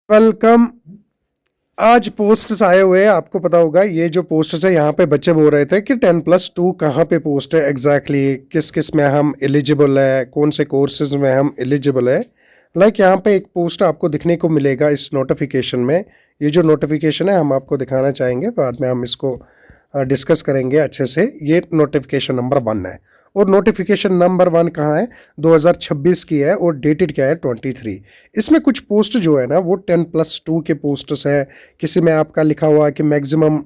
Welcome. आज posts आए हुए हैं, आपको पता होगा ये जो पोस्ट्स है यहाँ पे बच्चे बोल रहे थे कि 10+2 कहाँ पे पोस्ट है एग्जैक्टली किस किस में हम एलिजिबल है, कौन से कोर्सेज में हम एलिजिबल है। यहाँ पे एक पोस्ट आपको दिखने को मिलेगा इस नोटिफिकेशन में। ये जो नोटिफिकेशन है हम आपको दिखाना चाहेंगे, बाद में हम इसको डिस्कस करेंगे अच्छे से। ये नोटिफिकेशन नंबर 1 है और नोटिफिकेशन नंबर 1 कहाँ है, 2026 की है और डेटेड क्या है 23। इसमें कुछ पोस्ट जो है ना वो 10+2 के पोस्ट्स है। किसी में आपका लिखा हुआ है कि मैक्सिमम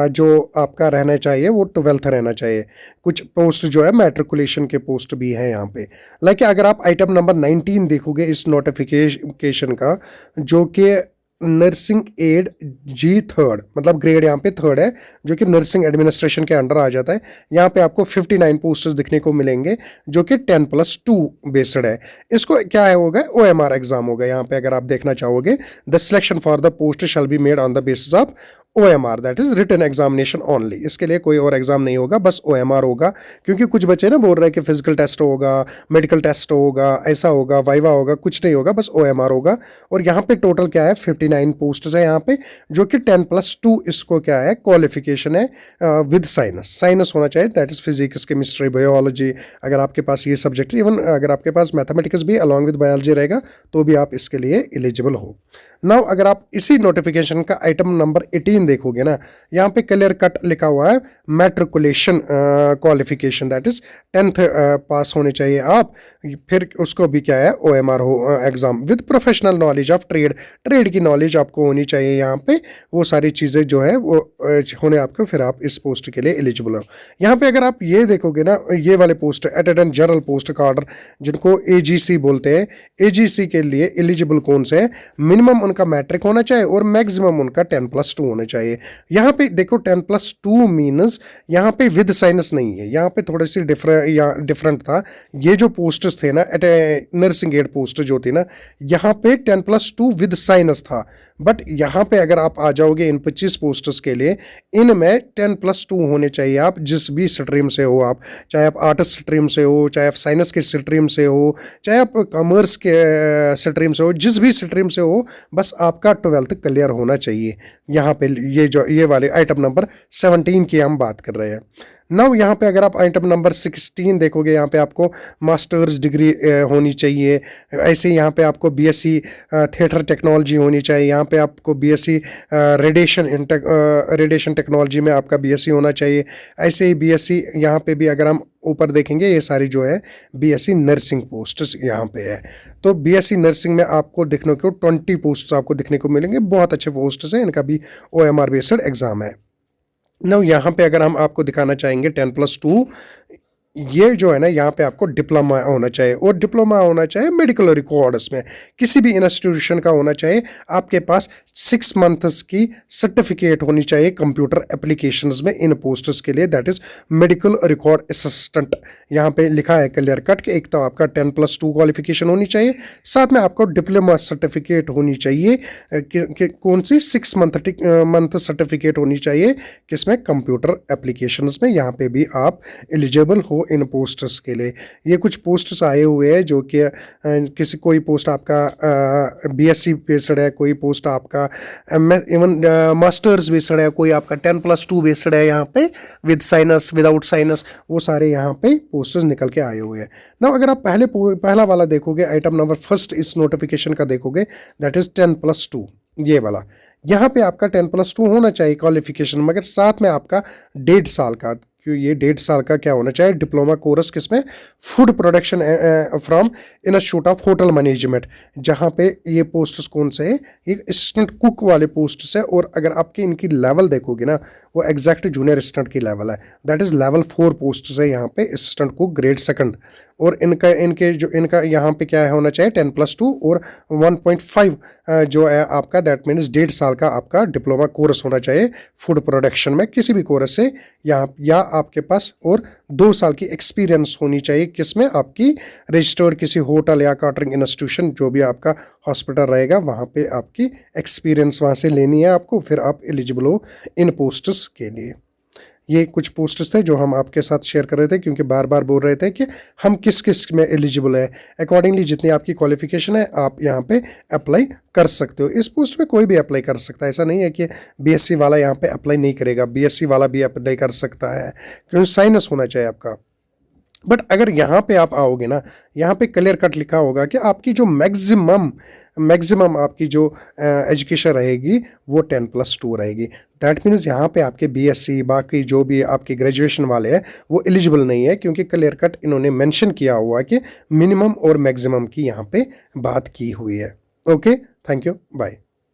जो आपका रहना चाहिए वो 12th रहना चाहिए। कुछ पोस्ट जो है मैट्रिकुलेशन के पोस्ट भी हैं यहाँ पे। अगर आप आइटम नंबर 19 देखोगे इस नोटिफिकेशन का, जो कि नर्सिंग एड G3 मतलब ग्रेड यहाँ पे 3 है, जो कि नर्सिंग एडमिनिस्ट्रेशन के अंडर आ जाता है। यहाँ पे आपको 59 पोस्टर्स दिखने को मिलेंगे जो कि 10+2 बेस्ड है। इसको क्या है होगा, OMR एग्जाम होगा। यहाँ पे अगर आप देखना चाहोगे, the selection for the post shall be made on the basis of OMR, that is written examination only. इसके लिए कोई और एग्जाम नहीं होगा, बस OMR होगा। क्योंकि कुछ बच्चे ना बोल रहे हैं कि फिजिकल टेस्ट होगा, मेडिकल टेस्ट होगा, ऐसा होगा, वाइवा होगा, कुछ नहीं होगा, बस OMR होगा। और यहाँ पे टोटल क्या है 59 पोस्ट है यहाँ पे, जो कि 10+2 इसको क्या है क्वालिफिकेशन है विद साइंस। साइंस होना चाहिए, that is physics, chemistry, biology. अगर आपके पास ये सब्जेक्ट, इवन अगर आपके पास मैथमेटिक्स भी अलॉन्ग विद बायोलॉजी रहेगा तो भी आप इसके लिए एलिजिबल हो। नाउ अगर आप इसी नोटिफिकेशन का आइटम नंबर 18 देखोगे ना, यहाँ पे क्लियर कट लिखा हुआ है matriculation qualification, that is 10th पास होने चाहिए आप। फिर उसको भी क्या है OMR हो exam with professional knowledge of trade. Trade की नॉलेज आपको होनी चाहिए यहाँ पे। वो सारी चीज़ें जो है वो होने आपको, फिर आप इस पोस्ट के लिए एलिजिबल हो। यहाँ पे अगर आप ये देखोगे ना, ये वाले पोस्ट अटेंडेंट जनरल पोस्ट का ऑर्डर, जिनको AGC बोलते हैं, AGC के लिए एलिजिबल कौन से है, मिनिमम उनका मैट्रिक होना चाहिए और मैक्सिमम उनका 10+2 होना चाहिए। यहाँ पे देखो 10+2 मीन्स यहाँ पे विद साइंस नहीं है, यहाँ पे थोड़ी सी डिफरेंट था। ये जो पोस्ट्स थे ना नर्सिंग एड पोस्ट जो थी ना, यहाँ पे 10+2 विद साइंस था। बट यहाँ पे अगर आप आ जाओगे इन 25 पोस्ट्स के लिए, इनमें 10+2 होने चाहिए। आप जिस भी स्ट्रीम से हो, आप चाहे आप आर्ट्स स्ट्रीम से हो, चाहे आप साइंस के स्ट्रीम से हो, चाहे आप कॉमर्स के स्ट्रीम से हो, जिस भी स्ट्रीम से हो, बस आपका 12th क्लियर होना चाहिए। यहाँ पे ये वाले आइटम नंबर 17 की हम बात कर रहे हैं। नाउ यहाँ पे अगर आप आइटम नंबर 16 देखोगे, यहाँ पे आपको मास्टर्स डिग्री होनी चाहिए। ऐसे यहाँ पे आपको BSc थिएटर टेक्नोलॉजी होनी चाहिए। यहाँ पे आपको BSc रेडिएशन टेक्नोलॉजी में आपका BSc होना चाहिए। ऐसे ही BSc यहाँ पे भी अगर हम ऊपर देखेंगे, ये सारी जो है BSc नर्सिंग पोस्ट यहाँ पे है। तो BSc नर्सिंग में आपको देखने को 20 पोस्ट आपको दिखने को मिलेंगे। बहुत अच्छे पोस्ट हैं, इनका भी OMR बेस्ड एग्जाम है। ना यहाँ पे अगर हम आपको दिखाना चाहेंगे 10+2, ये जो है ना यहाँ पे आपको डिप्लोमा होना चाहिए और डिप्लोमा होना चाहिए मेडिकल रिकॉर्ड्स में, किसी भी इंस्टीट्यूशन का होना चाहिए। आपके पास 6 मंथ्स की सर्टिफिकेट होनी चाहिए कंप्यूटर एप्लीकेशंस में इन पोस्ट्स के लिए, that is medical record assistant. यहाँ पे लिखा है क्लियर कट कि एक तो आपका 10+2 क्वालिफिकेशन होनी चाहिए, साथ में आपको डिप्लोमा सर्टिफिकेट होनी चाहिए कि कौन सी 6 मंथ सर्टिफिकेट होनी चाहिए, किसमें कंप्यूटर एप्लीकेशंस में। यहाँ पे भी आप एलिजिबल हो इन पोस्ट्स के लिए। ये कुछ पोस्ट्स आए हुए हैं जो कि किसी कोई पोस्ट आपका BSc बेस्ड है, कोई पोस्ट आपका इवन मास्टर्स बेस्ड है, कोई आपका 10+2 बेस्ड है यहाँ पे विद साइनस, विदाउट साइनस, वो सारे यहाँ पे पोस्टर्स निकल के आए हुए हैं ना। अगर आप पहला वाला देखोगे, आइटम नंबर फर्स्ट इस नोटिफिकेशन का देखोगे, दैट इज 10+2, ये वाला। यहाँ पे आपका 10+2 होना चाहिए क्वालिफिकेशन, मगर साथ में आपका 1.5 साल का, क्यों ये 1.5 साल का क्या होना चाहिए, डिप्लोमा कोर्स किसमें, food production from institute of hotel management. जहाँ पे ये पोस्ट्स कौन से है, ये असिस्टेंट कुक वाले पोस्ट्स है। और अगर आपकी इनकी लेवल देखोगे ना, वो एग्जैक्ट जूनियर असिस्टेंट की लेवल है, दैट इज लेवल 4 पोस्ट्स है यहाँ पे, असिस्टेंट कुक ग्रेड 2। और इनका यहाँ पे क्या होना चाहिए 10+2 और 1.5 जो है आपका, दैट मीन्स 1.5 साल का आपका डिप्लोमा कोर्स होना चाहिए फूड प्रोडक्शन में, किसी भी कोर्स से। यहाँ या आपके पास और 2 साल की एक्सपीरियंस होनी चाहिए, किसमें, आपकी रजिस्टर्ड किसी होटल या कैटरिंग इंस्टीट्यूशन, जो भी आपका हॉस्पिटल रहेगा, वहाँ पे आपकी एक्सपीरियंस वहाँ से लेनी है आपको, फिर आप एलिजिबल हो इन पोस्ट्स के लिए। ये कुछ पोस्ट्स थे जो हम आपके साथ शेयर कर रहे थे, क्योंकि बार बार बोल रहे थे कि हम किस किस में एलिजिबल है। अकॉर्डिंगली जितनी आपकी क्वालिफिकेशन है आप यहाँ पे अप्लाई कर सकते हो। इस पोस्ट में कोई भी अप्लाई कर सकता है, ऐसा नहीं है कि बीएससी वाला यहाँ पे अप्लाई नहीं करेगा, बीएससी वाला भी अप्लाई कर सकता है, क्योंकि साइंस होना चाहिए आपका। बट अगर यहाँ पे आप आओगे ना, यहाँ पे क्लियर कट लिखा होगा कि आपकी जो मैक्सिमम आपकी जो एजुकेशन रहेगी वो 10+2 रहेगी। दैट मीन्स यहाँ पे आपके बीएससी बाकी जो भी आपके ग्रेजुएशन वाले हैं वो एलिजिबल नहीं है, क्योंकि क्लियर कट इन्होंने मेंशन किया हुआ कि मिनिमम और मैक्सिमम की यहाँ पे बात की हुई है। Okay, thank you, bye.